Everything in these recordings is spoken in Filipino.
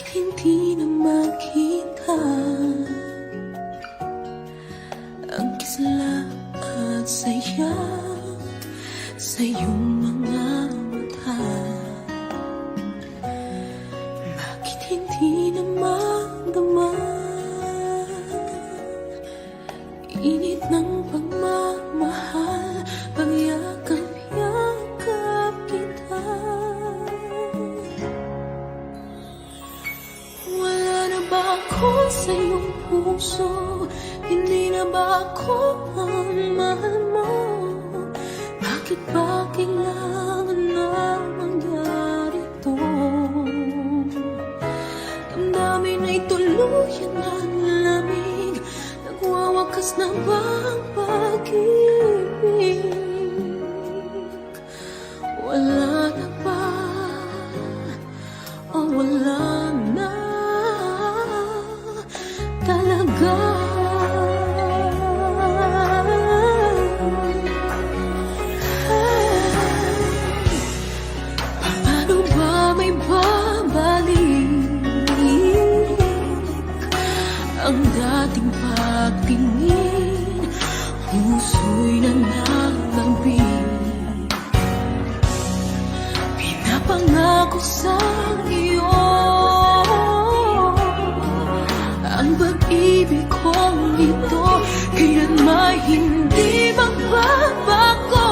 Bakit hindi na makita ang kisla at saya sa iyong mga mata? Bakit hindi na magdama init ng pagmamahal, pagyakap-yakap kita? Wala na ba ako sa iyong puso? Hindi na ba ako ang mahal mo? Bakit ba kailangan na mangyari to? Damdamin ay tuluyan ng lamig, nagwawakas na ba ang pag-ibig? Wala na ba o wala na talaga? Paano ba may babalik ang dating pagtingin? Puso'y nananabig, pinapangako sa iyo ang pag-ibig kong ito, kailanman hindi magbabago.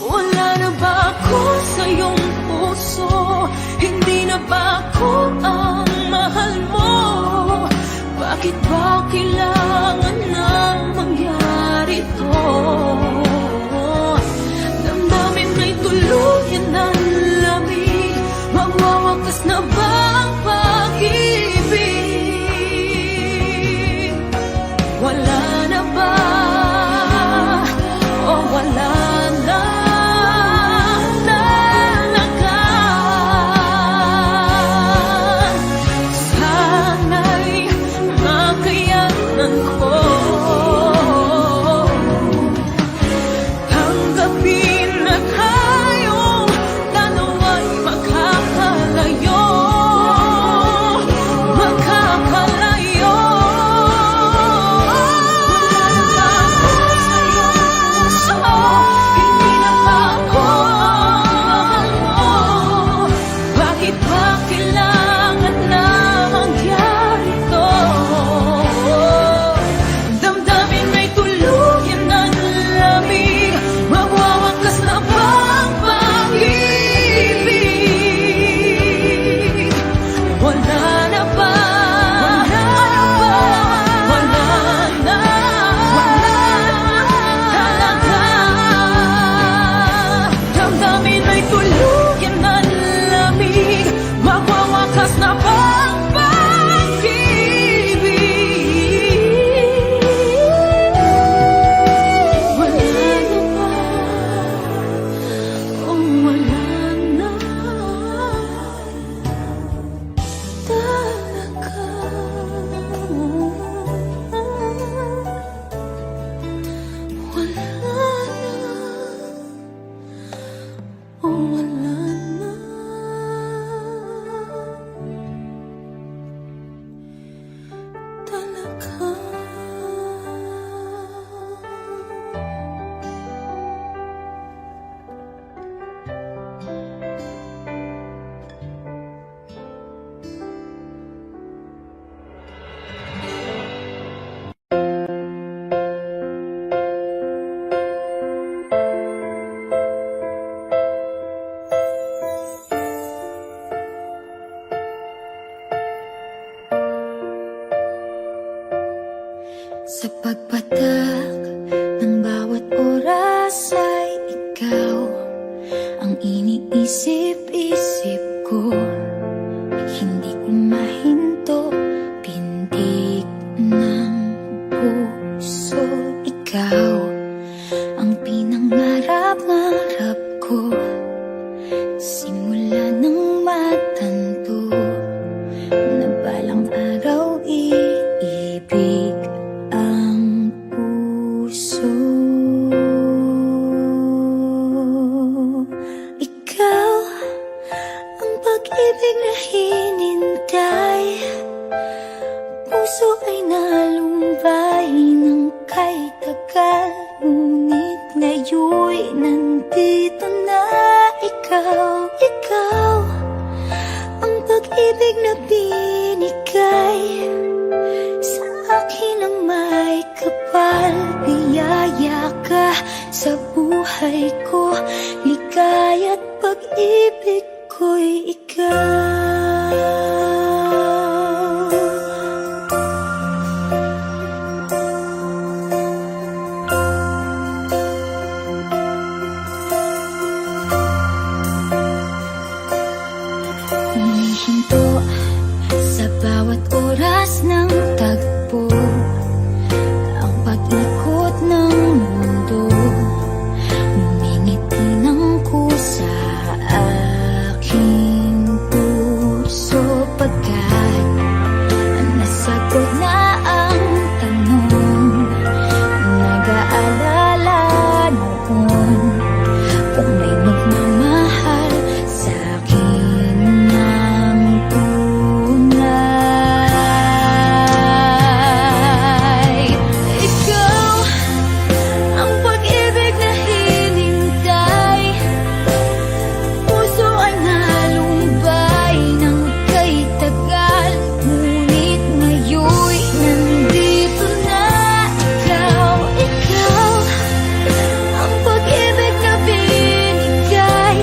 Wala na ba ako sa iyong puso? Hindi na ba ako ang mahal mo? Bakit ba kailangan na mangyari to? Damdamin may tuluyan ng lamig, magwawakas na ba ang pag-ibig? Wala na ba o wala na talaga? Sana'y makayanan ko tanggapin na tayong dalawa'y makakalayo, makakalayo. Hindi na ba ako ang mahal mo? Bakit ba kailangan na mangyari to? Damdamin may tuluyan ng lamig, magwawakas na ba ang pag-ibig? Wala na ba? Wala na talaga. Damdamin may tuluyan ng lamig, magwawakas na ba ang pag-ibig? Wala na ba o wala na talaga? Wala na o wala na talaga? Sa pagpatak ng bawat oras ay ikaw ang iniisip-isip ko. Hindi ko mahinto, pintig ng puso. Ikaw ang pinangarap-ngarap ko, simula ng matanto na balang araw iibig ang puso. Ikaw ngayon'y nandito na. Ikaw ang pag-ibig na binigay sa akin ang may kapal. Biyaya ka sa buhay ko, ligaya't pag-ibig ko'y ikaw. Humihinto sa bawat oras ng tagpo, ang pag-ikot ng mundo. Ngumingiti ng kusa aking puso, pagkat nasagot na ang tanong. Nag-aalala noon kung may magmamahal sa akin ng tunay. Ikaw ang pag-ibig na hinintay, puso ay nalumbay ng kay tagal. Ngunit ngayon'y nandito na. Ikaw ang pag-ibig na binigay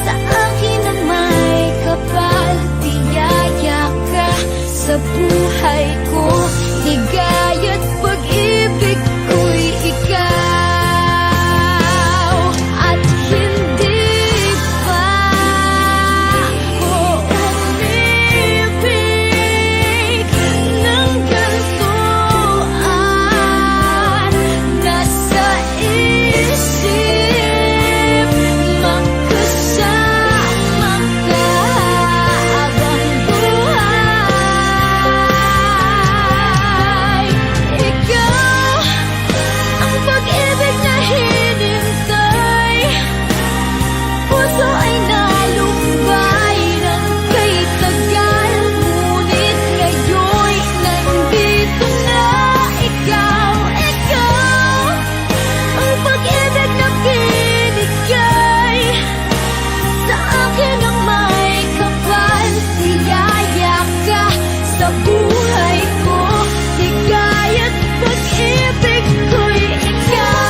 sa akin ang may kapal. Biyaya ka sa buhay ko, ligaya't pag-ibig ko'y ikaw. At hindi pa ako umibig ng ganito, nasa isip magkasama ka habang buhay. Ikaw ang pag-ibig na hinintay, puso ay nalumbay ng kay tagal. Ngunit ngayon'y nandito na. Ikaw ang pag-ibig na binigay sa akin ang may kapal. Biyaya ka sa buhay ko, ligaya't pag-ibig ko'y ikaw.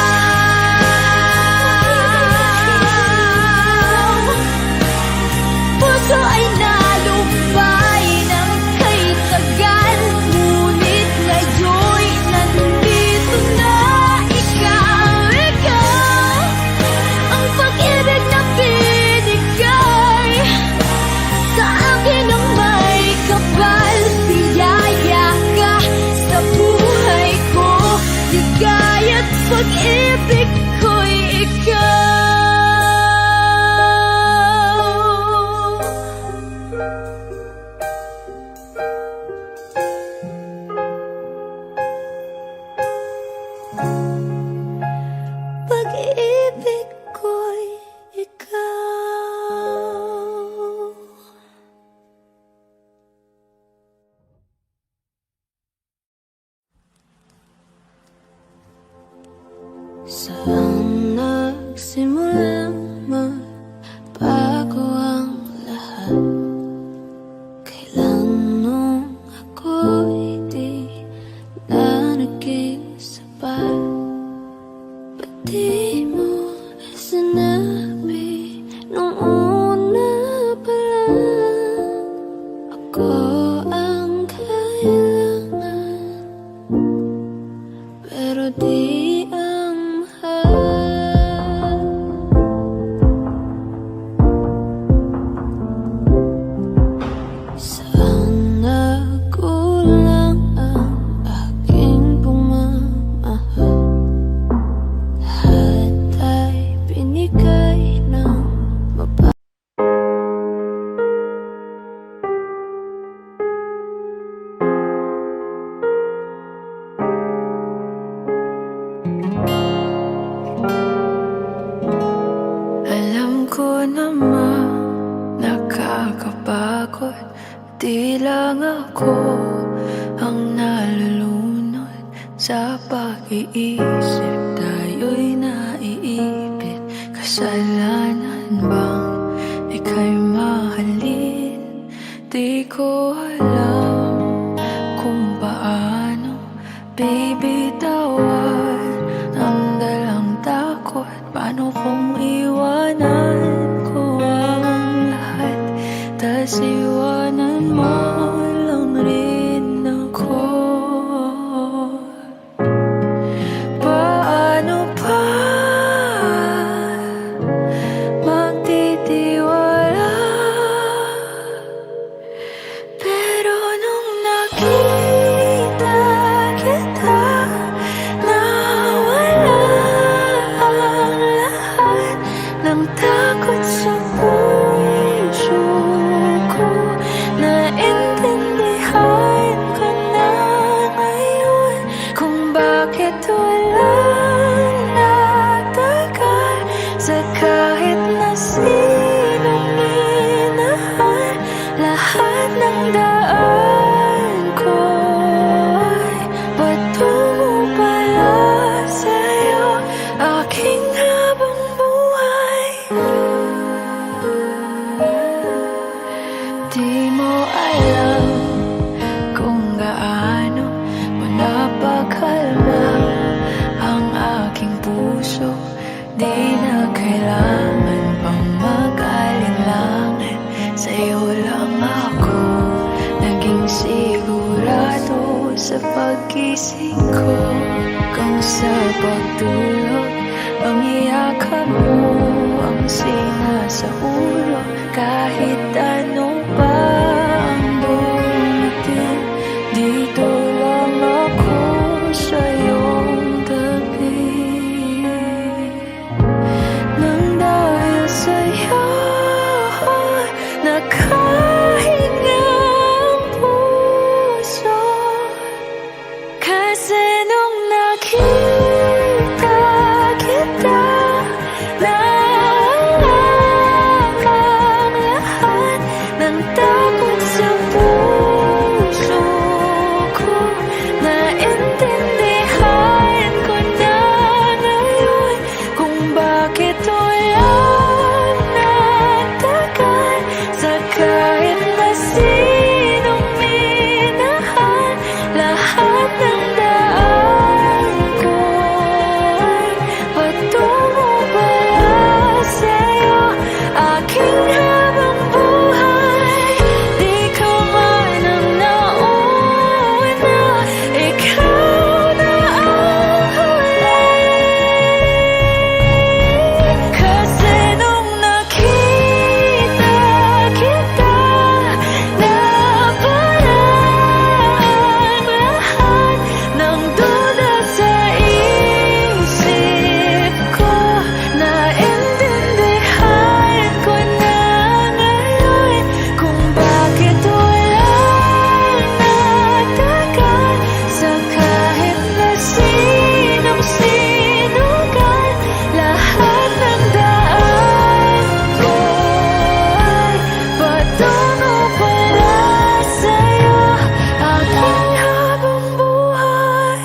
Puso ay nalumbay ng kay tagal. Ngunit ngayon'y nandito na. Ikaw ang pag-ibig na binigay sa akin ang may kapal. Biyaya ka sa buhay ko, ligaya't pag-ibig ko'y ikaw. Pag-ibig ko'y ikaw. Saan nagsimulang magbago ang lahat? Kailan nung ako'y di na naging sapat? Ba't di mo sinabi nung una pa lang ako ang kailangan, pero di ang mahal? Saan nagkulang ang aking pagmamahal? Lahat ay binigay ng mababa. Alam ko naman nakakapagod, di lang ako ang nalulunod sa pag-iisip. Tayo'y na Paano kung iwanan ko ang lahat, tas iwanan mo lang rin ako? Paano pa magtitiwala? Pero nung nakita kita, nawala ang lahat ng takot sa puso ko. Naintindihan ko na ngayon kung bakit walang nagtagal sa kahit na sinong minahal. Lahat ng daan ko ay patungo pala sa'yo, aking habang buhay. Di mo alam kung gaano mo napakalma ang aking puso. Di na kailangan pang mag-alinlangan, sa'yo lang ako naging sigurado sa pag-gising ko. Kung sa pagtulog ang iyakap mo ang sinasauro, kahit ano pa ang dumating, dito lang ako sa iyong tabi. Nang dahil sa'yo nakahinga ang puso, kasi nung nakita kita, nawala ang lahat ng takot sa puso ko. Naintindihan ko na ngayon kung bakit walang nagtagal sa kahit na sinong minahal. Lahat ng daan ko ay patungo pala sa'yo, aking habang buhay. Di ka man ang nauna, ikaw na ang huli. Kasi nung nakita kita, nawala ang lahat ng duda sa isip ko. Naintindihan ko na ngayon kung bakit walang nagtagal sa kahit na sinong sinugal. Lahat ng daan ko ay patungo pala sa'yo, aking habang buhay.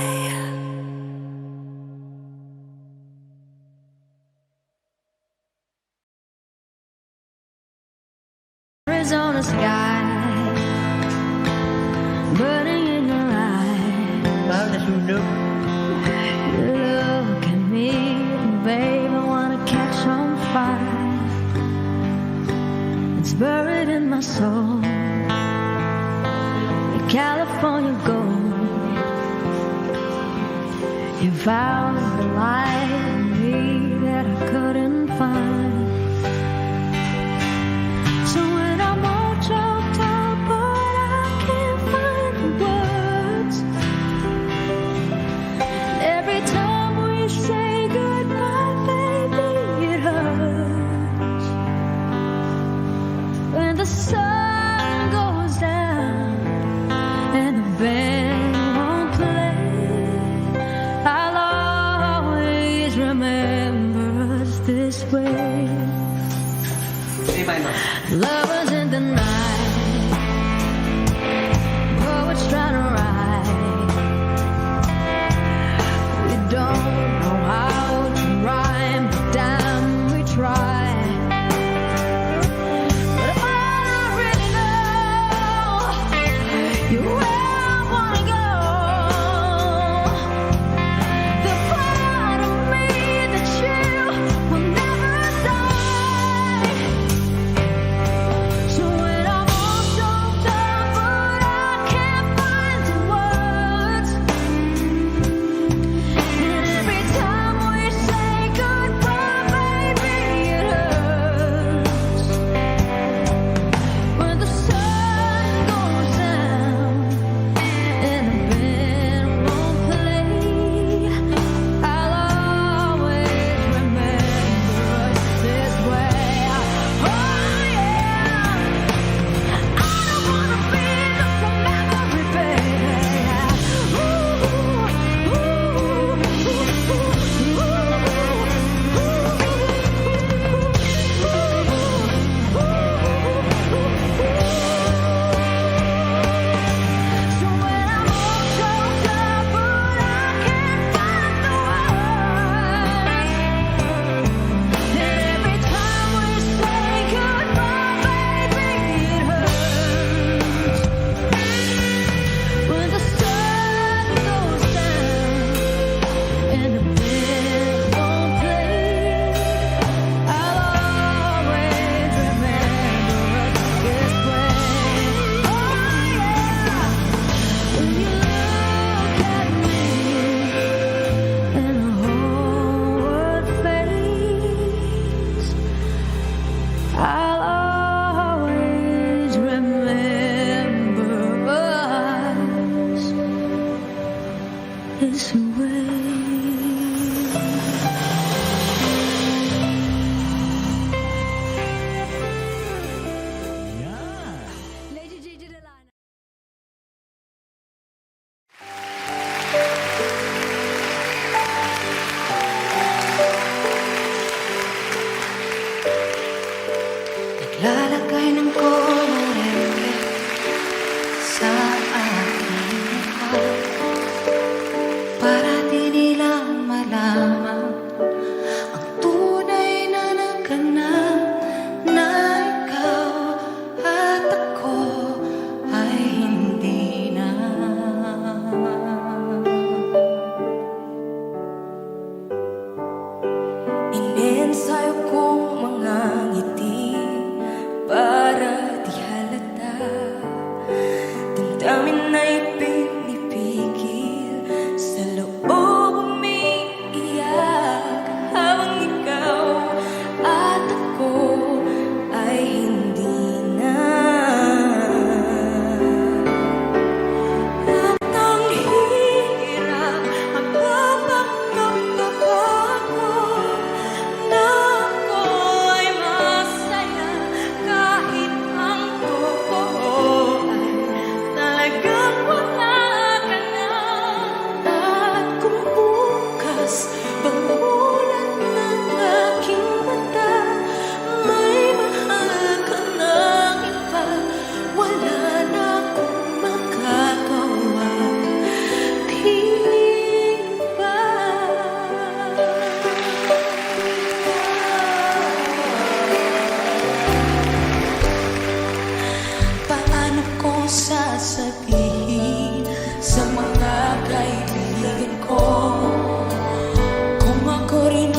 Arizona sky burning in your eyes. You look at me and babe, I wanna catch on fire. It's buried in my soul, the California gold. You found the light in me that I couldn't find. So when I'm all choked up, but I can't find the words. Every time we say goodbye, baby, it hurts. When the sun goes down and the band won't play, I'll always remember us this way. Lovers in the night, poets trying to write. We don't know how to rhyme, but damn, we try. But all I really know, you're where I wanna go. The part of me that you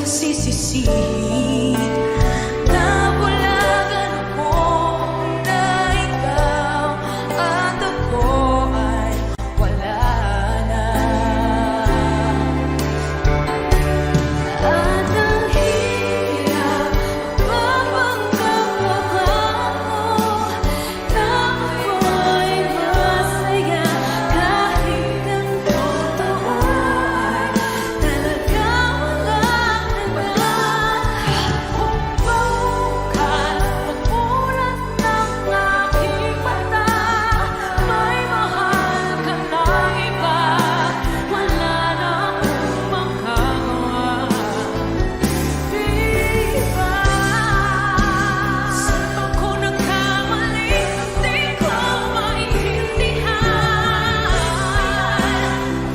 nagsisisi. Nabulagan ako na ikaw at ako ay wala na. At ang hirap mapagkakala mo na ako'y masaya kahit ang totoo ay talaga wala ka na. Bukas pagmulat ng aking mata, may mahal ka na iba, wala na akong magagawa. Di ba? Saan ako nagkamali? Di ko maintindihan.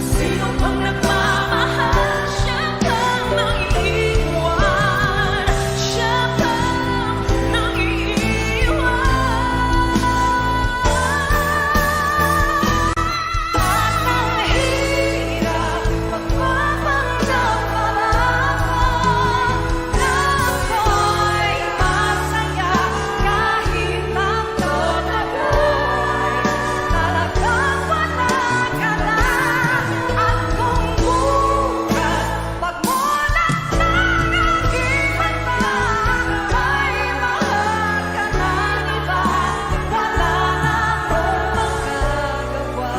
Sino bang nagmamahal? Siya bang nangiiwan? Siya bang nangiiwan? At ang hirap magpapanggap pa na ako'y masaya kahit ang totoo talagang wala ka na. At kung bukas pagmulat ng aking mata, may mahal ka na iba, wala na akong magagawa.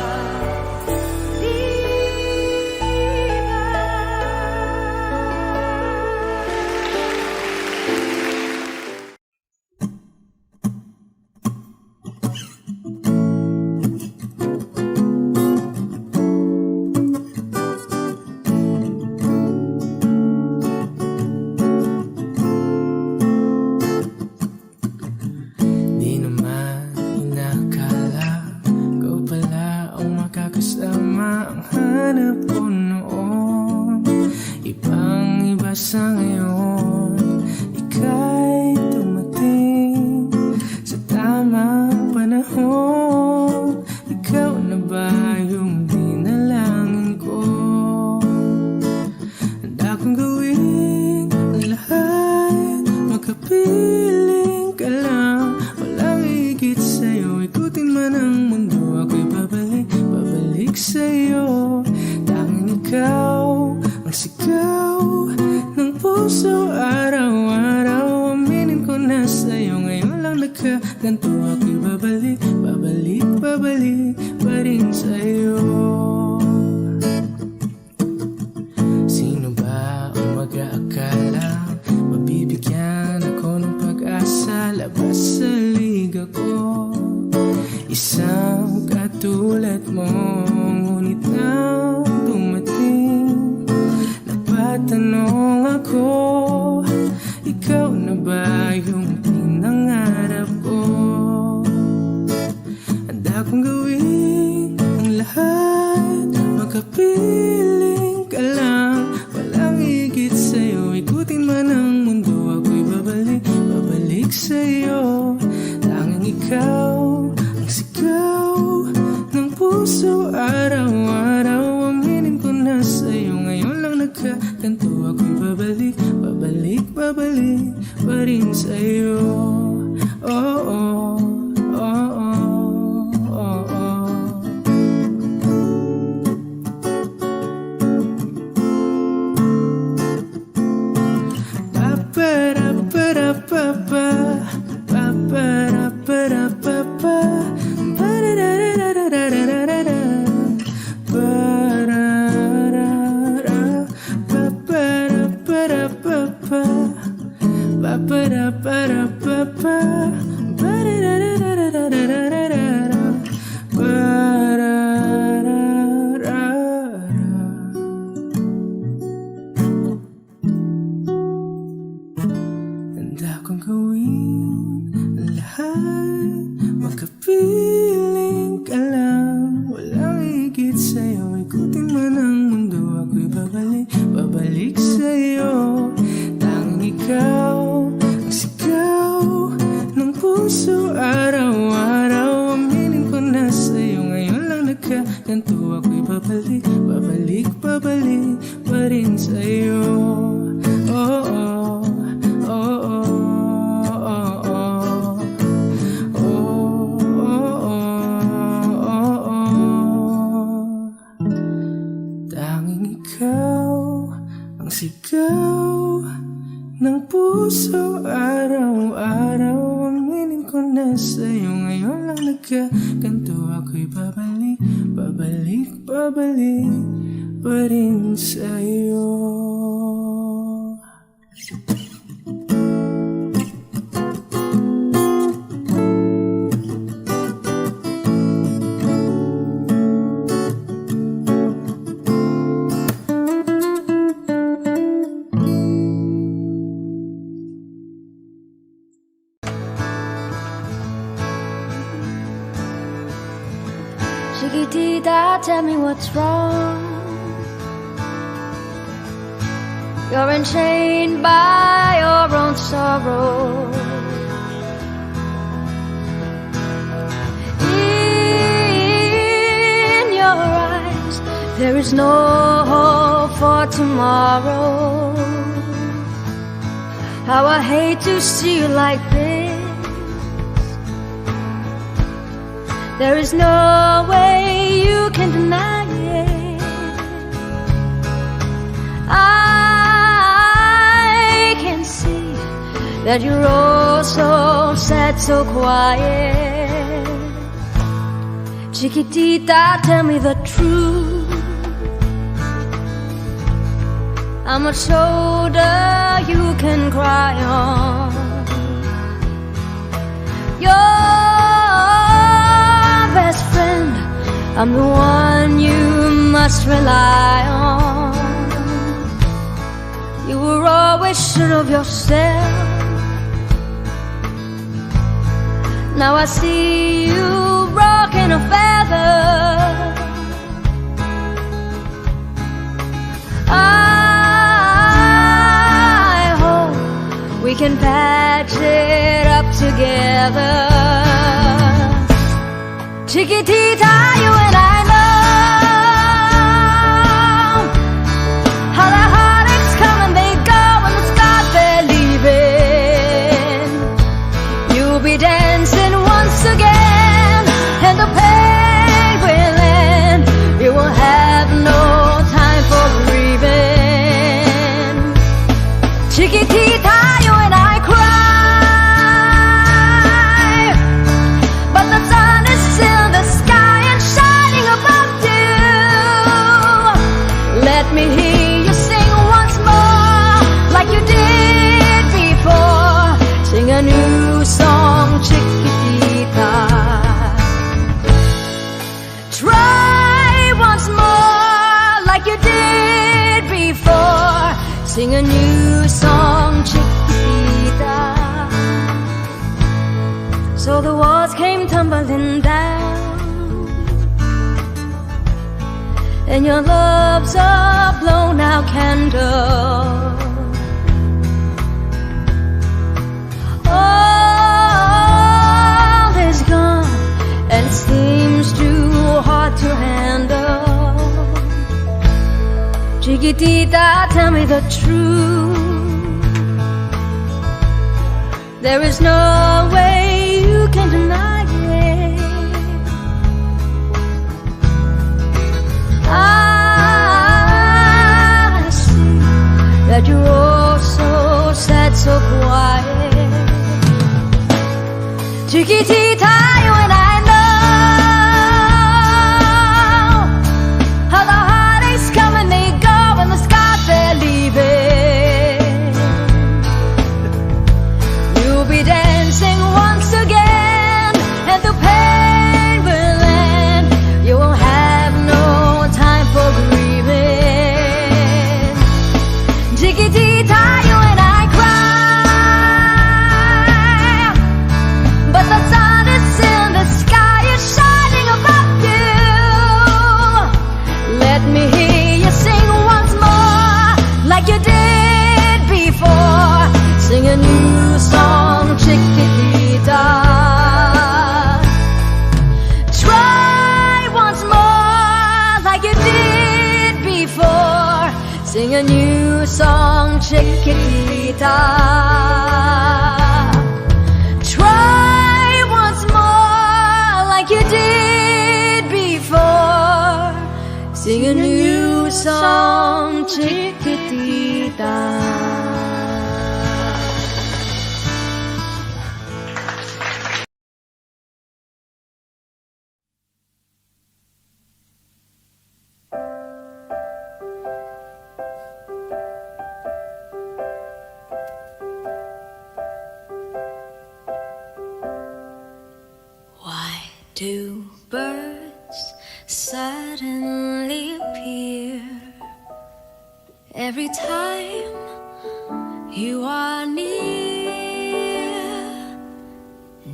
Di Di naman inakala ikaw pala ang makakasama. Ang hanap ko noon ibang iba sa ngayon. Ika'y dumating sa tamang panahon. Ikaw na ba yung dinalangin ko? Handa kong gawin ang lahat, magkapiling ka lang, walang higit sa'yo. Ikutin man ang mundo, ako'y babalik, babalik sa'yo. Tanging ikaw ang sigaw ng puso araw-araw. Aminin ko na sa'yo, ngayon lang nagkaganto. Ako'y babalik, babalik, babalik pa rin sa'yo. Sino ba ang mag-aakala mabibigyan ako ng pag-asa? Labas sa liga ko isang katulad mo, ngunit nang dumating napatanong ako, ikaw na ba yung pinangarap ko? Handa kong gawin ang lahat, magkapiling ka lang, walang higit sa'yo. Ikutin man ang mundo, ako'y babalik, babalik sa'yo. Tanging ikaw ang sigaw ng puso araw-araw. Aminin ko na sa'yo, ngayon lang nagkaganto. Ako'y babalik, babalik, babalik pa rin sa'yo. Oh, oh, oh, oh, oh, oh. Pa-pa-ra-pa-ra-pa-pa, pa-pa-ra-pa-ra-pa-pa, ba-da-da-da-da-da-da-da-da, ba-ra-ra-ra, pa-pa-ra-pa-ra-pa-pa, pa-pa-ra-pa-ra-pa-pa, ba-da-da-da-da-da-da-da-da, ba-ra-ra-ra. Handa kong gawin ang lahat, magkapiling ka lang, walang higit sa'yo. Ikutin man ang mundo, ako'y babalik, babalik sa'yo. Tanging ikaw ang sigaw ng puso araw-araw. Aminin ko na sa'yo, ngayon lang nagkaganto. Ako'y babalik, babalik, babalik pa rin sa'yo. Oh, puso araw-araw. Aminin ko na sa'yo, ngayon lang nagkaganto. Ako'y babalik, babalik, babalik pa rin sa'yo. Chiquitita, tell me what's wrong. You're enchained by your own sorrow. In your eyes, there is no hope for tomorrow. How I hate to see you like this. There is no way you can deny it. I can see that you're all so sad, so quiet. Chiquitita, tell me the truth. How much shoulder you can cry on. Best friend, I'm the one you must rely on. You were always sure of yourself. Now I see you rocking a feather. I hope we can patch it up together. Chiquitita, you and I know how the heartaches come and they go and the scars they're leaving. You'll be dancing once again and the pain will end. You will have no time for grieving. Chiquitita, you and I cry, but the sun is still the sky and shining above you. Let me hear you sing once more, like you did before. Sing a new song, Chiquitita. Try once more, like you did before. Sing a new song, Chiquitita. So the walls came tumbling down, and your love's a blown out candle. All is gone and it seems too hard to handle. Chiquitita, tell me the truth. There is no way you can deny it. I see that you're all so sad, so quiet. Chiquitita, you and I know how the heartaches come and they go and the scars they're leaving. You'll be dancing once again and the pain will end. You won't have no time for grieving. Chiquitita, you and I cry, but the sun is in the sky, is shining above you. Let me hear you sing once more, like you did before. Sing a new song, Chiquitita. Try once more, like you did before. Sing a new song, Chiquitita. Try once more, like you did before. Sing a new song, Chiquitita. two birds suddenly appear every time you are near.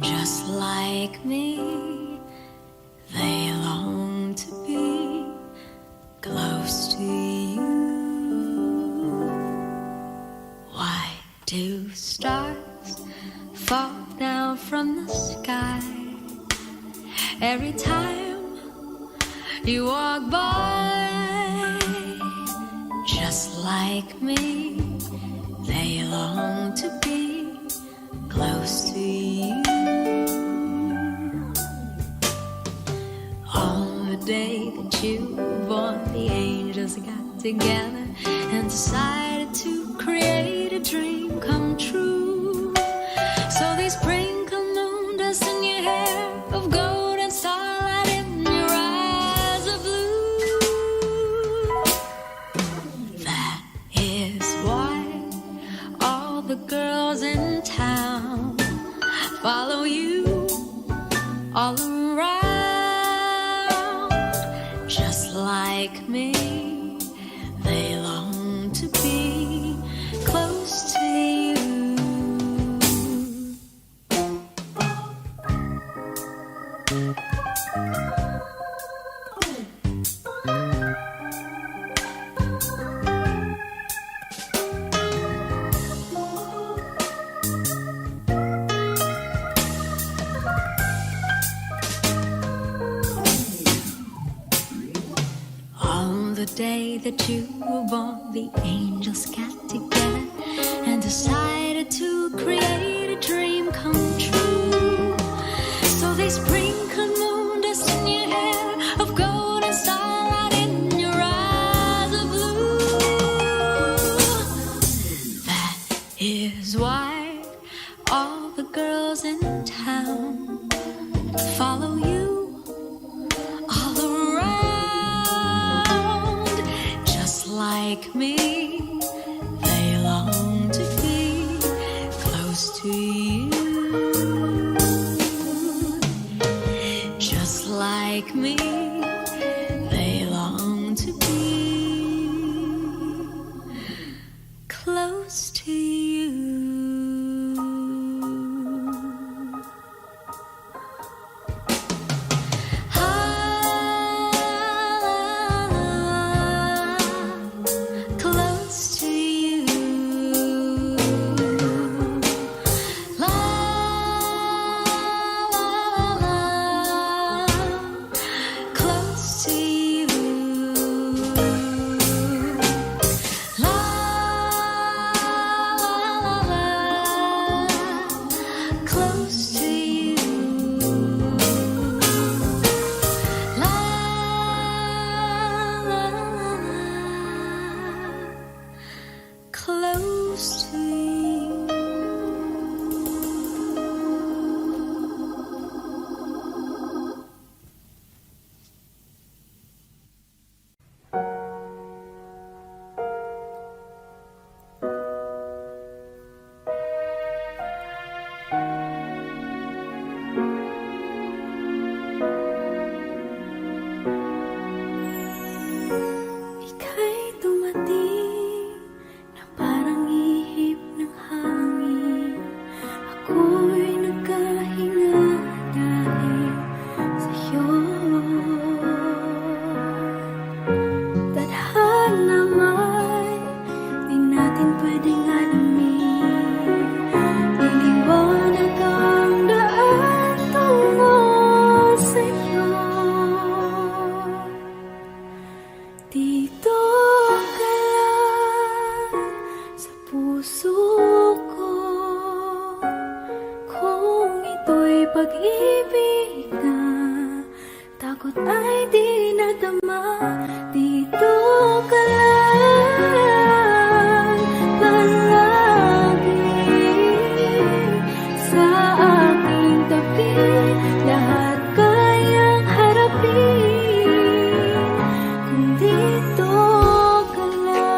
Just like me, they long to be close to you. Why do stars fall down from the sky every time you walk by? Just like me, they long to be close to you. On the day that you were born, the angels got together and decided to create a dream come true. So they sprinkle moon dust in your hair of gold and starlight in your eyes of blue. That is why all the girls in town follow you all around. Just like me, they long to be close to you. On the day that you were born, the angels got together and decided to create a dream come true. So they sprinkled moon dust in your hair of gold and starlight in your eyes of blue. That is why all the girls in town follow you all around. Just like me, they long to be close to you. Just like me, they long to be close to you. Close to you. La la la la. Close to you. La la la la. Close to you. La la la la. Close to you. Ika'y dumating na parang ihip ng hangin. Ako'y nagkahinga dahil sa'yo. Tadhana may di natin pwedeng alamin. Iliwanag ang daan tungo sa'yo. Dito ka lang sa puso ko. Kung ito'y pag-ibig na takot ay di nadama. Dito ka lang palagi sa aking tabi. Lahat kayang harapin kung dito ka lang.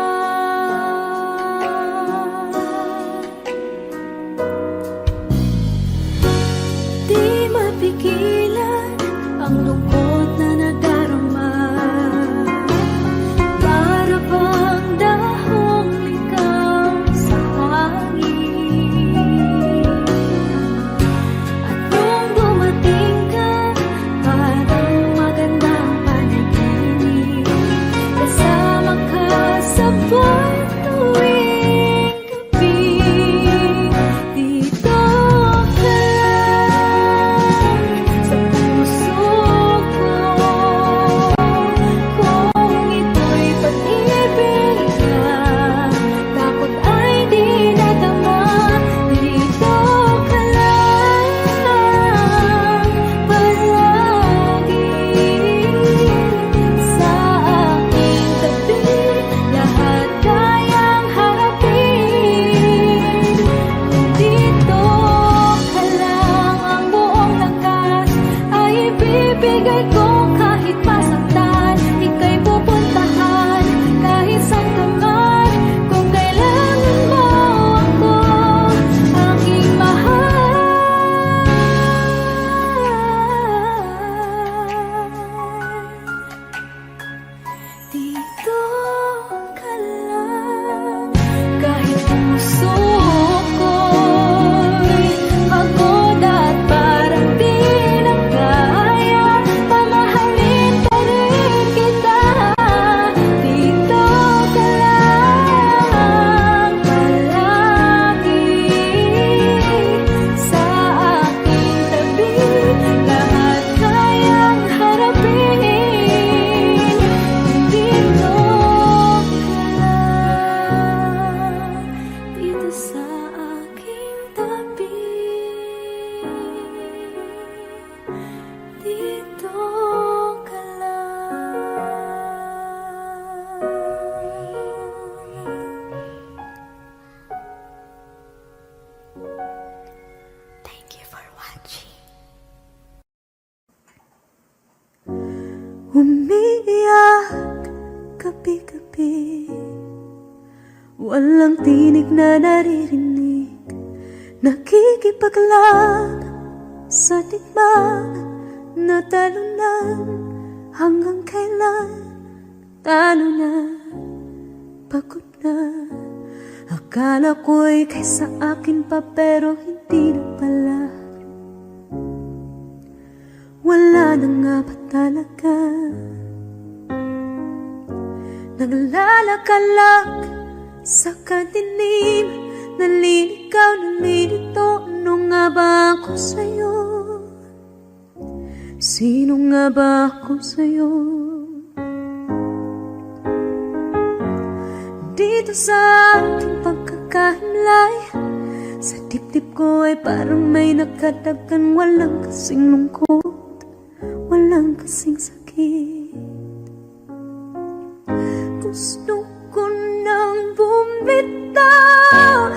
Di mapigilan ang lungkot na nadarama. Para bang dahong ikaw sa hangin. At nung dumating ka, parang magandang panaginip. Kasama ka sa buwan tuwing gabi. Dito ka lang sa puso ko. Kung ito'y pag-ibig na, takot ay di nadama. Dito ka lang palagi sa aking tabi. Lahat kayang harapin. Dito ka lang, ang buong lakas ay ibibigay ko. Kahit masaktan, ika'y pupuntahan. Kahit saan ka man, kung kailangan mo ako, aking mahal. Dito ka lang, kahit puso ko'y pagod at parang di na kaya, mamahalin pa rin kita. Dito ka lang palagi sa aking tabi. Lahat kayang harapin. Dito ka lang, dito sa aking tabi. Dito ka lang. Thank you for watching. Umiiyak gabi-gabi, walang tinig na naririnig. Nakikipaglag sa digmang na talunan. Hanggang kailan talo na, pagod na. Akala ko'y kaysa akin pa, pero hindi na pala. Wala na nga ba talaga? Naglalakalag sa kadilim, naliligaw, nalilito. Ano nga ba ako sa'yo? Sino nga ba ako sa'yo? Dito sa ating pagkakahimlay, sa dibdib ko ay parang may nakadagan. Walang kasing lungkot, walang kasing sakit. Gusto ko nang bumitaw,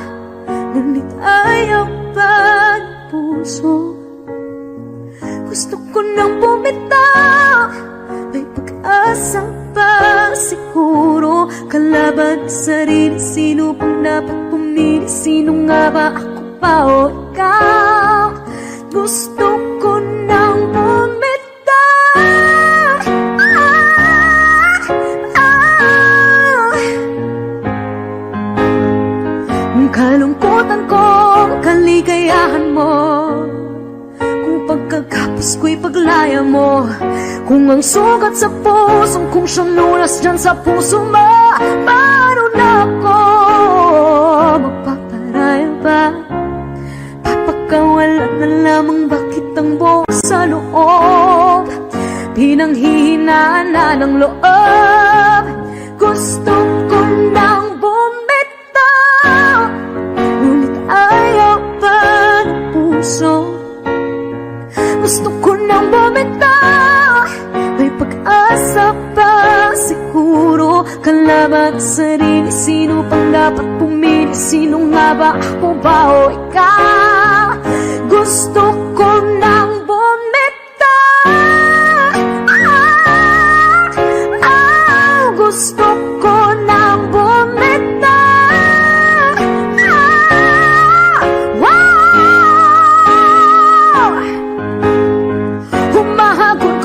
ngunit ayaw pa ng puso. Gusto ko nang bumitaw, may pag-asa pa siguro. Kalaban sa sarili, sino pang dapat pumili? Sino nga ba, ako pa o ikaw? Gusto ko nang bumitaw. Kalungkutan ko, kaligayahan mo. Kung pagkagapos ko'y paglaya mo. Kung ang sugat sa pusong, kung siyang lunas dyan sa puso mo. Paano na ako magpaparaya ba? Papagkawala na lamang, bakit ang buo sa loob? Pinanghihinaan na ng loob. Gusto ko nang bumitaw, ngunit ayaw pa ng puso. Gusto ko nang bumitaw, may pag-asa pa siguro. Kalaban sa sarili, sino pang dapat pumili? Sino nga ba, ako ba o ikaw? Gusto ko nang bumitaw. Gusto ko nang bumitaw. Wow! Humahagod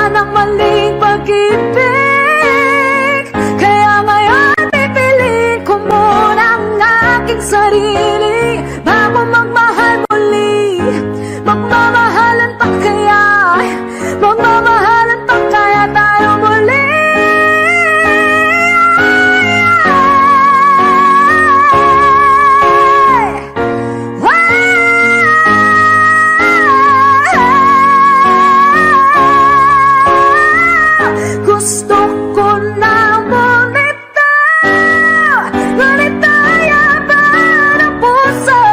ng maling pag-ibig. Kaya ngayon pipiliin ko muna ang aking sarili bago magmahal muli. Magmamahalan pa kaya? Magmamahalan pa kaya tayo muli? Gusto ko na bumitaw, ngunit ayaban ang puso.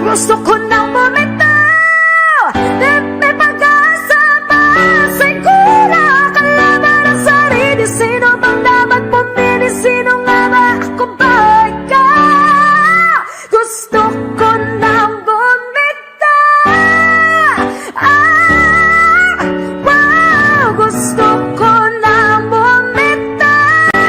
Gusto ko na bumitaw, may pag-asa pa. Siguro kalaban ang sarili. Sino bang dapat pumili? Sino nga ba? Ako ba ikaw? Gusto ko na bumitaw. Gusto ko na bumitaw.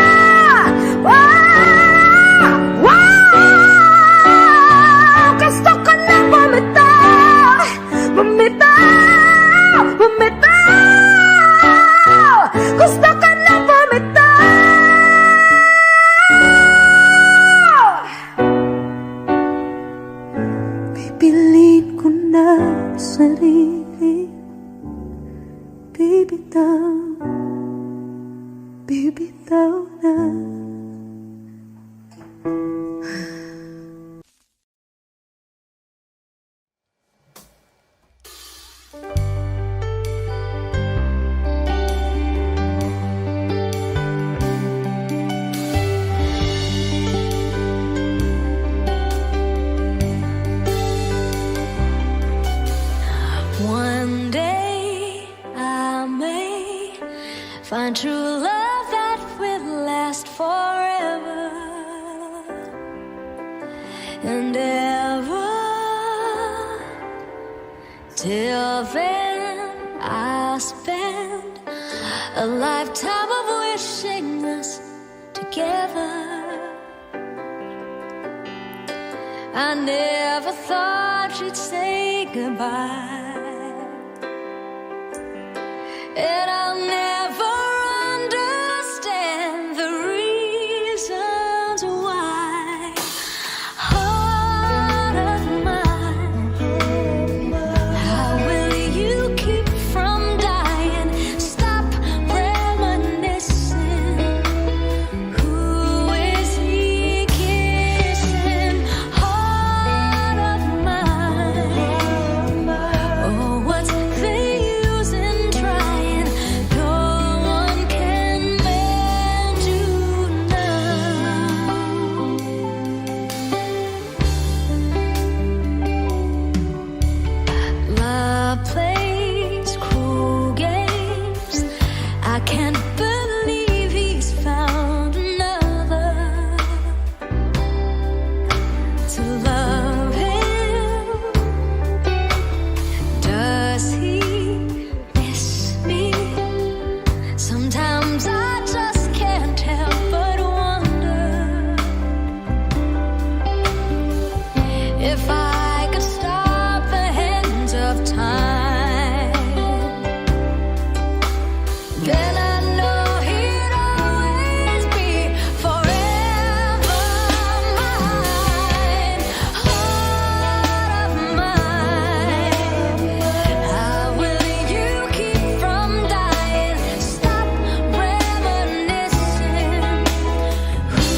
Gusto ko na bumitaw. Bumitaw. Gusto ko na bumitaw. Pipiliin ko na sarili. Bibitaw, bibitaw na. One day I may find true love that will last forever and ever. Till then I'll spend a lifetime of wishing us together. I never thought you'd say goodbye, and I'll never understand the reasons why. Heart of mine, how will you keep from dying? Stop reminiscing. Who is he kissing? Heart of mine, oh, what's the use in trying? No one can mend you now. Love plays cruel games. I can't believe he's found another to love him. Does he miss me? Sometimes I just can't help but wonder if I could stop the hands of time. Then I know he'd always be forever mine. Heart of mine, how will you keep from dying? Stop reminiscing. Who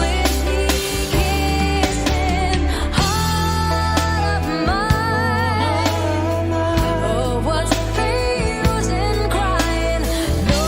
is he kissing? Heart of mine, oh, what's the use in crying? No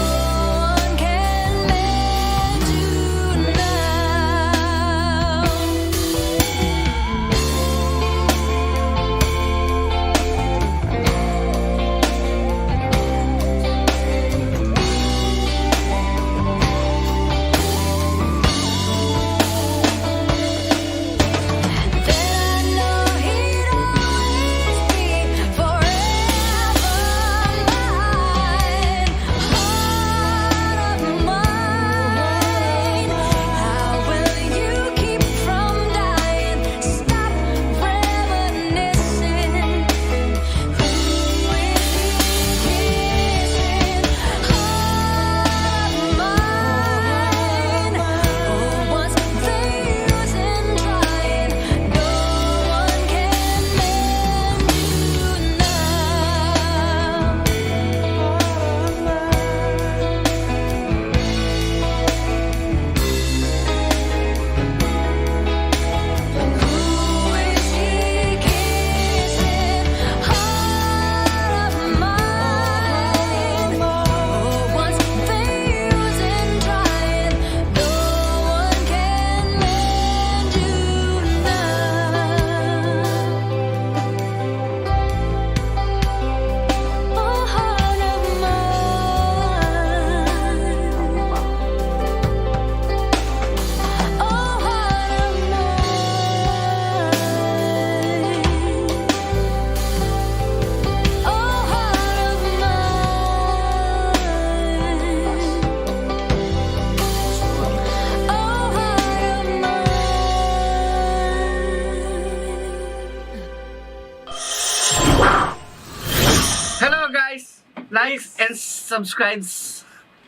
and subscribe.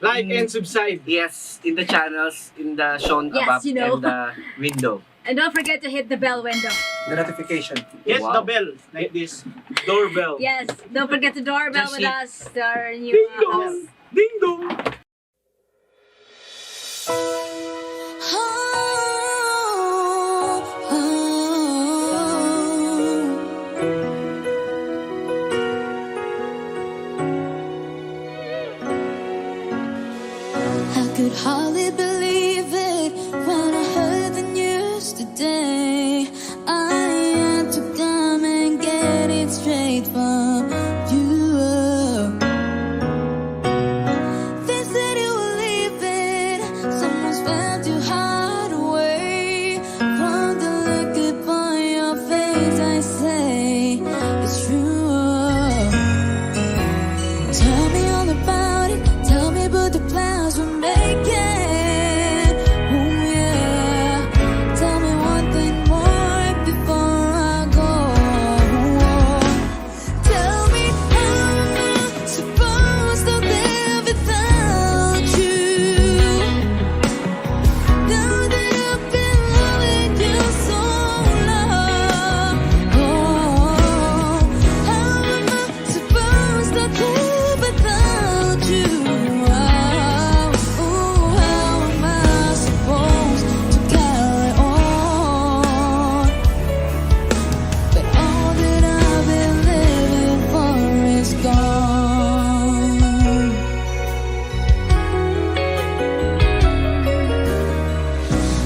Like and subscribe. Yes, in the channels, in the shown Yes, above you know. and the window. And don't forget to hit the bell window. The notification. Yes, Yes, the bell. Like this. Doorbell. Yes, don't forget to doorbell Just with hit- us to our new Ding house. dong. Ding dong. I could hardly believe it when I heard the news today. I had to come and get it straight from you. They said you were leaving, someone's found you hide away. From the look upon your face, I say it's true. Tell me all about it. Tell me about the plans we're making. Oh yeah. Tell me one thing more before I go. Tell me how am I supposed to live without you? Now that I've been loving you so long. Oh, how am I supposed to live without you? Oh, how am I supposed to carry on? But all that I've been living for is gone.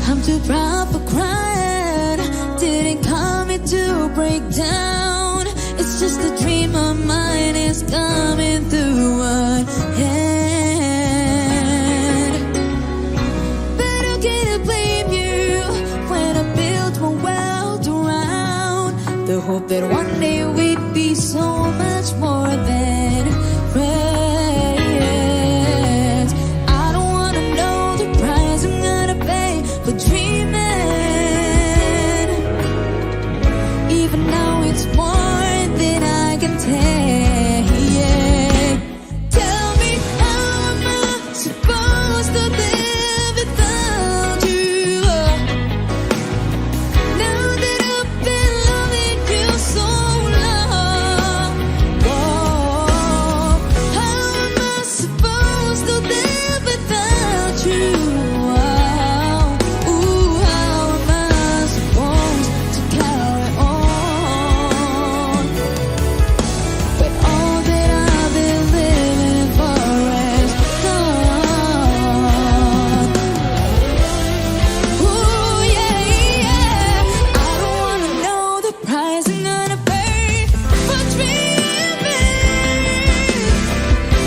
I'm too proud for crying. Didn't come here to break down. It's just a dream of mine is coming through a head. But how can I blame you when I built my world around the hope that one day we'd be so much more than friends? I don't wanna know the price I'm gonna pay for dreaming. Even now it's more than I can take. Tell me how am I supposed to live without you? Now that I've been loving you so long. Oh, how am I supposed to live without you? Ooh, how am I supposed to carry on? But all that I've been living for is gone. Ooh, yeah, yeah. I don't wanna know the price I'm gonna pay for dreaming.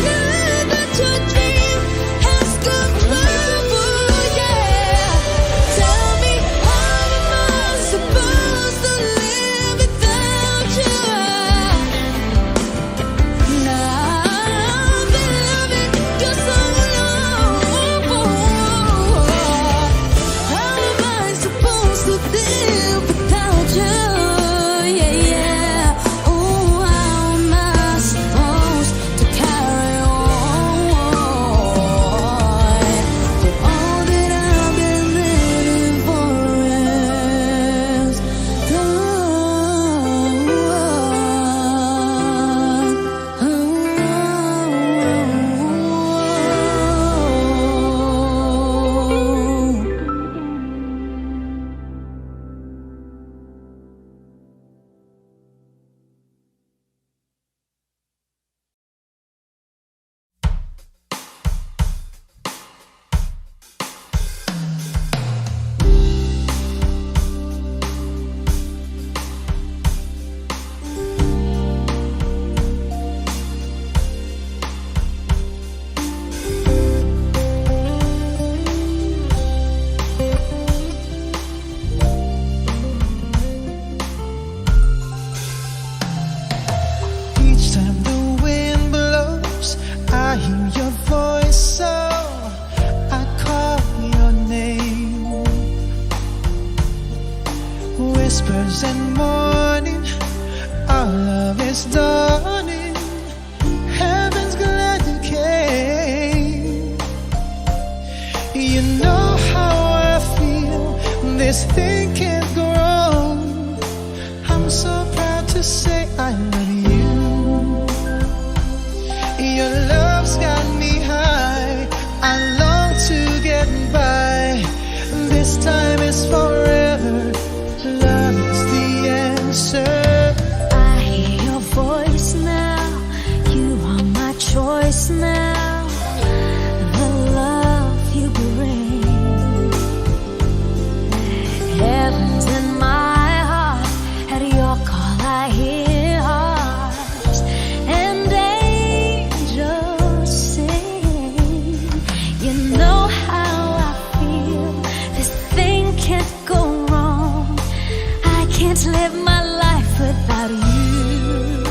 Now that your dream has come true, yeah. Tell me how am I supposed to live without you? Now I've been loving you so long. How am I supposed to live without you? Yeah, yeah. Oh, how am I supposed to carry on? But all that I've been living for is gone. Each time the wind blows, I hear your voice, so I call your name. Whispers and morning, our love is dawning. Heaven's glad you This thing can't go wrong. I'm so proud to say I love you. Your love's got me high. I long to get by. This time is forever. Love is the answer. I hear your voice now. You are my choice now. The love you bring, heaven's in my heart. At your call I hear hearts and angels sing. You know how I feel. This thing can't go wrong. I can't live my life without you.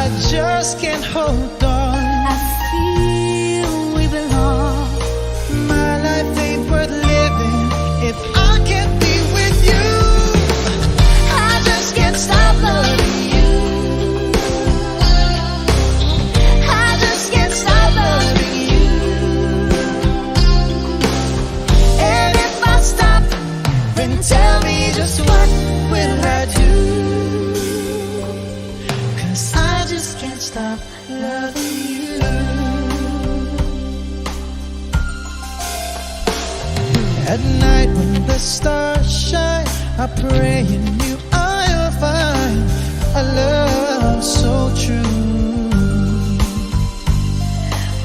I just can't hold on. I feel we belong. My life ain't worth living if I can't be with you. I just can't stop loving you. I just can't stop loving you. And if I stop, then tell me just what will I do? 'Cause I just can't stop loving you. At night when the stars shine, I pray in you I'll find a love so true.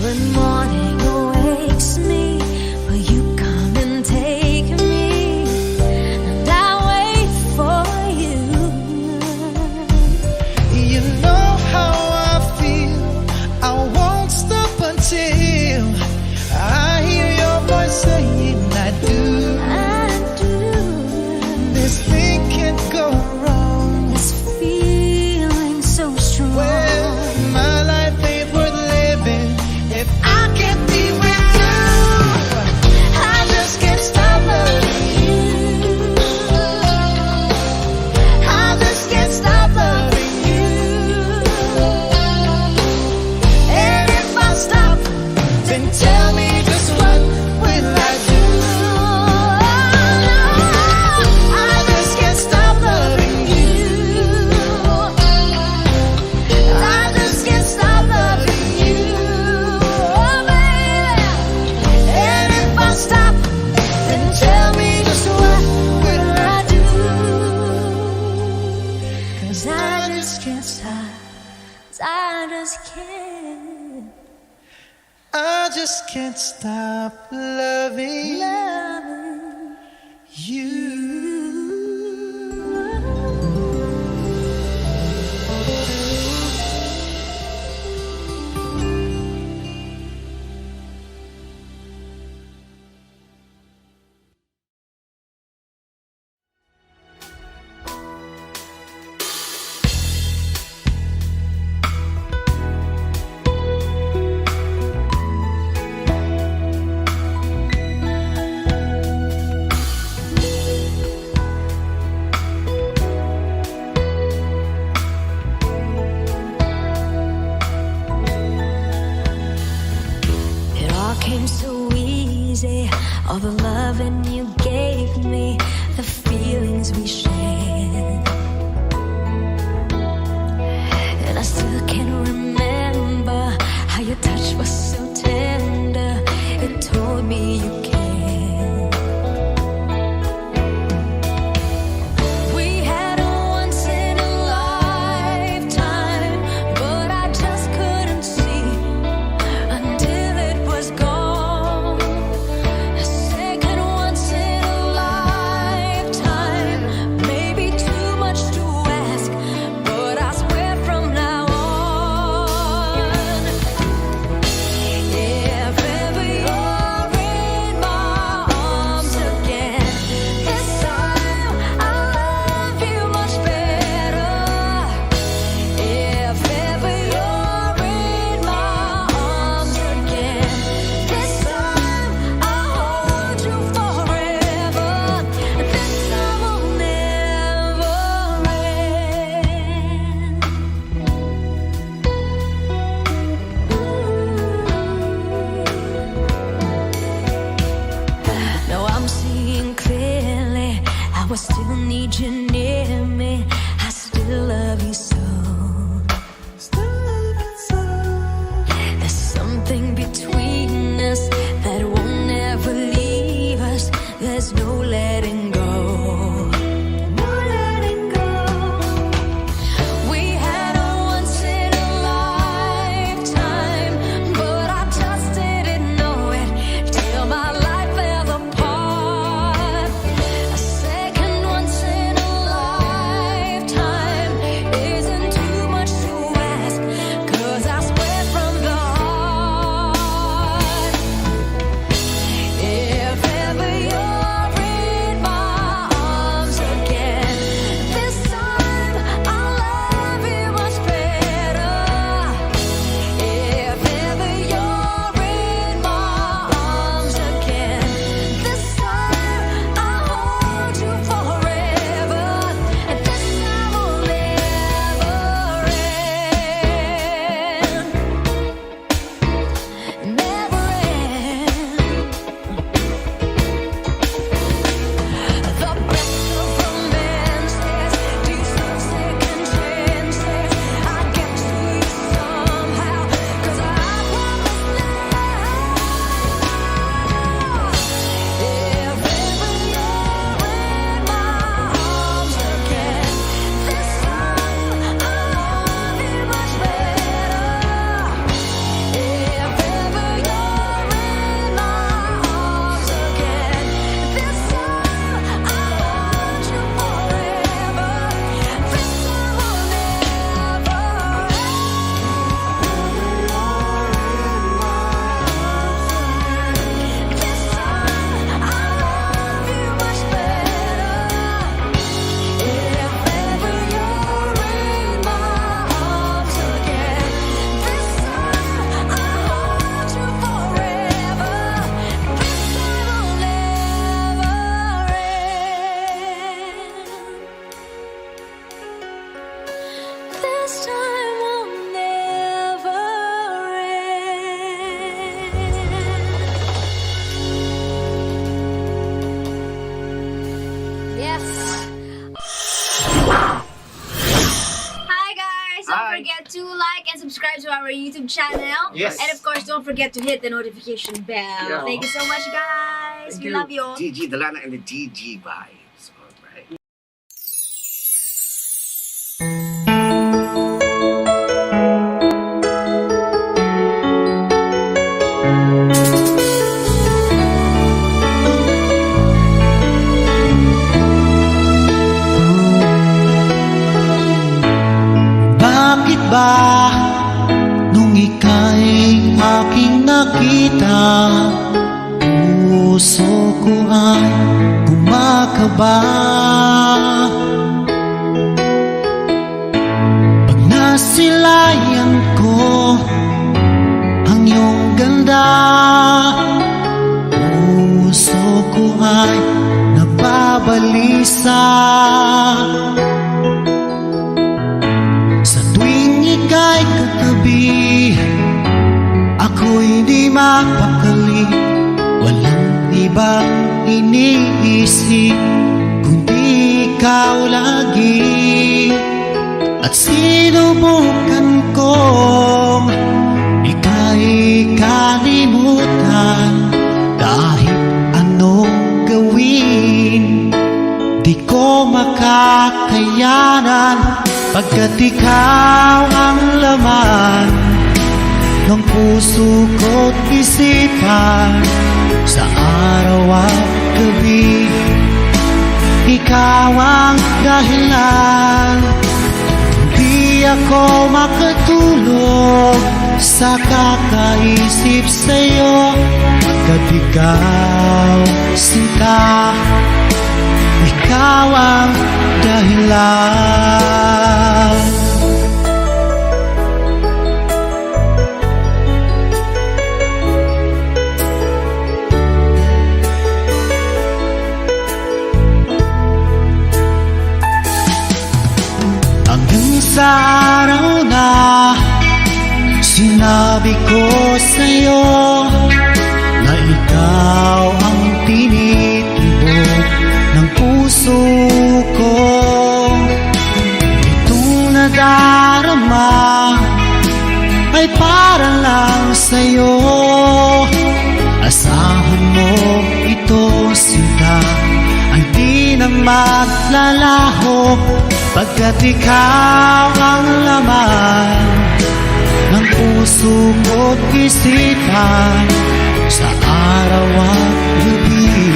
When morning awakes me, will you come and take me? And I wait for you. You know how I feel. I won't stop until I hear your voice saying I do. I do. This thing can't go wrong. This feeling so strong. Well, my life ain't worth living if I can't be with you. I just can't stop loving you. I just can't stop loving you. And if I stop, then tell me just what will I do? I just can't stop loving you. I just can't stop loving you, oh baby. And if I stop, then tell me just what will I do? 'Cause I just can't stop. I just can't I just can't stop loving love you. It all came so easy. All the loving you gave me, the feelings we shared. And I still can remember how your touch was so tender. It told me you cared. We had a once in a lifetime, but I just couldn't see until it was gone. A second once in a lifetime, maybe too much to ask, but I swear from now on, I still need you near me. I still love you so. There's something between us that won't ever leave us. There's no letting go. No letting go. We had a once in a lifetime, but I just didn't know it till my life fell apart. A second once in a lifetime isn't too much to ask, 'cause I swear from the heart. If ever you're in my arms again, this time I'll love you much better. If ever you're in my arms again, this time I'll hold you forever. And this time will never end. Never end. The best of romances deserve second chances. I get to you somehow, 'cause I promise now. If ever you're in my arms again, this time I'll love you much better. If ever you're in my arms again, this time I'll hold you forever. This time will never end. This time I'll love you much better. If ever you're in my arms again, this time I'll hold you forever. This time will never end. This time will never end. Yes. Hi guys, don't Hi. forget to like and subscribe to our YouTube channel. Yes. And of course, don't forget to hit the notification bell. Yeah. Thank you so much guys. We love you. GG Dalana and the GG vibes. Alright. Bakit ba nung ika'y aking nakita, puso ko ay kumakaba? Pag nasilayan ko ang iyong ganda, puso ko ay nababalisa. Sa tuwing ika'y katabi, ako'y di mapakali. Walang ibang iniisip kundi ikaw lagi. At sinubukan kong ika'y kalimutan. Kahit anong gawin, di ko makakayanan. Pagkat ikaw ang laman ng puso ko't isipan. Sa araw at gabi, ikaw ang dahilan. Di ako makatulog sa kakaisip sa'yo. Pagkat ikaw, sinta, ikaw ang dahilan. Hanggang sa araw na sinabi ko sa'yo na ikaw ang tinitibok ng puso para lang sa'yo. Asahan mo ito, sinta, ang di na maglalaho, pagkat ikaw ang laman ng puso ko't isipan. Sa araw at gabi,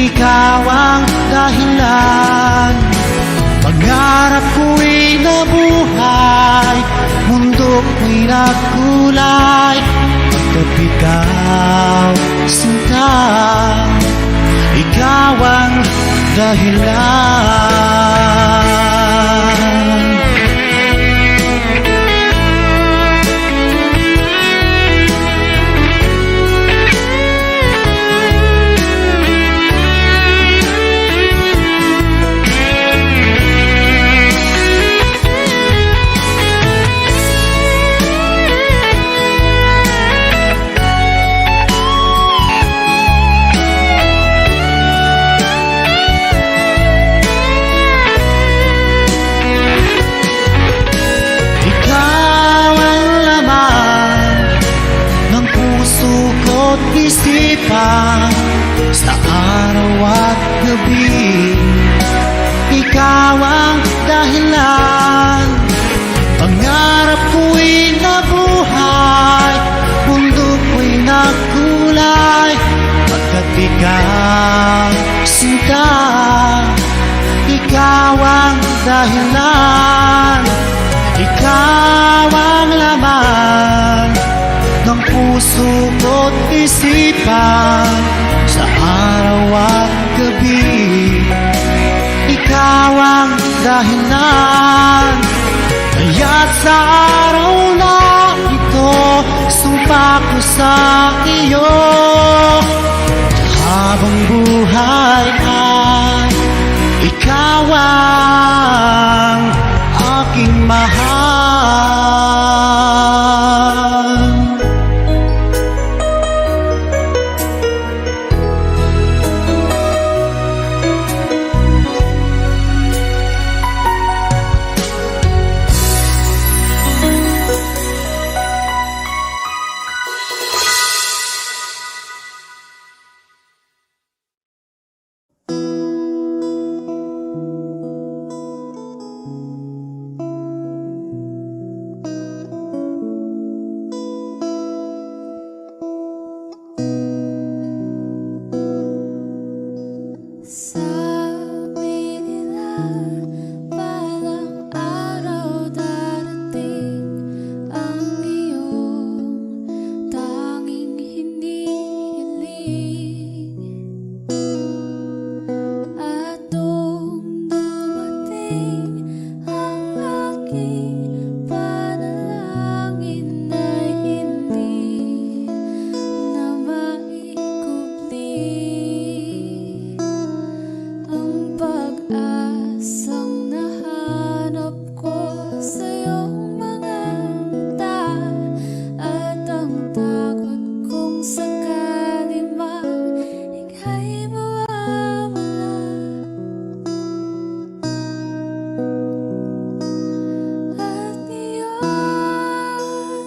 ikaw ang dahilan. Pangarap ko'y nabuhay, mundo ko'y nagkulay, pagkat ikaw, sinta, ikaw ang dahilan. Isipan sa araw at gabi, ikaw ang dahilan. Pangarap ko'y nabuhay, mundo ko'y nagkulay, pagkat ikaw, sinta, ikaw ang dahilan. Ikaw ang laman ng puso ko't isipan sa araw at gabi, ikaw ang dahilan. Kaya't sa araw na ito, sumpa ko sa iyo, habang buhay ay ikaw ang aking mahal. Sabi nila balang araw darating ang iyong tanging hinihiling, at nung dumating ang aking panalangin ay hindi na maikubli. Ang pag-asang nahanap ko sa iyong mga mata, at ang takot kong sakali mang ika'y mawawala. At ngayon,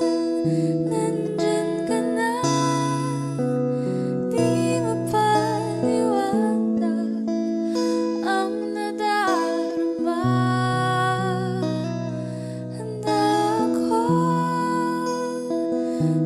nandyan ka na, di mapaliwanag ang nadarama. Handa akong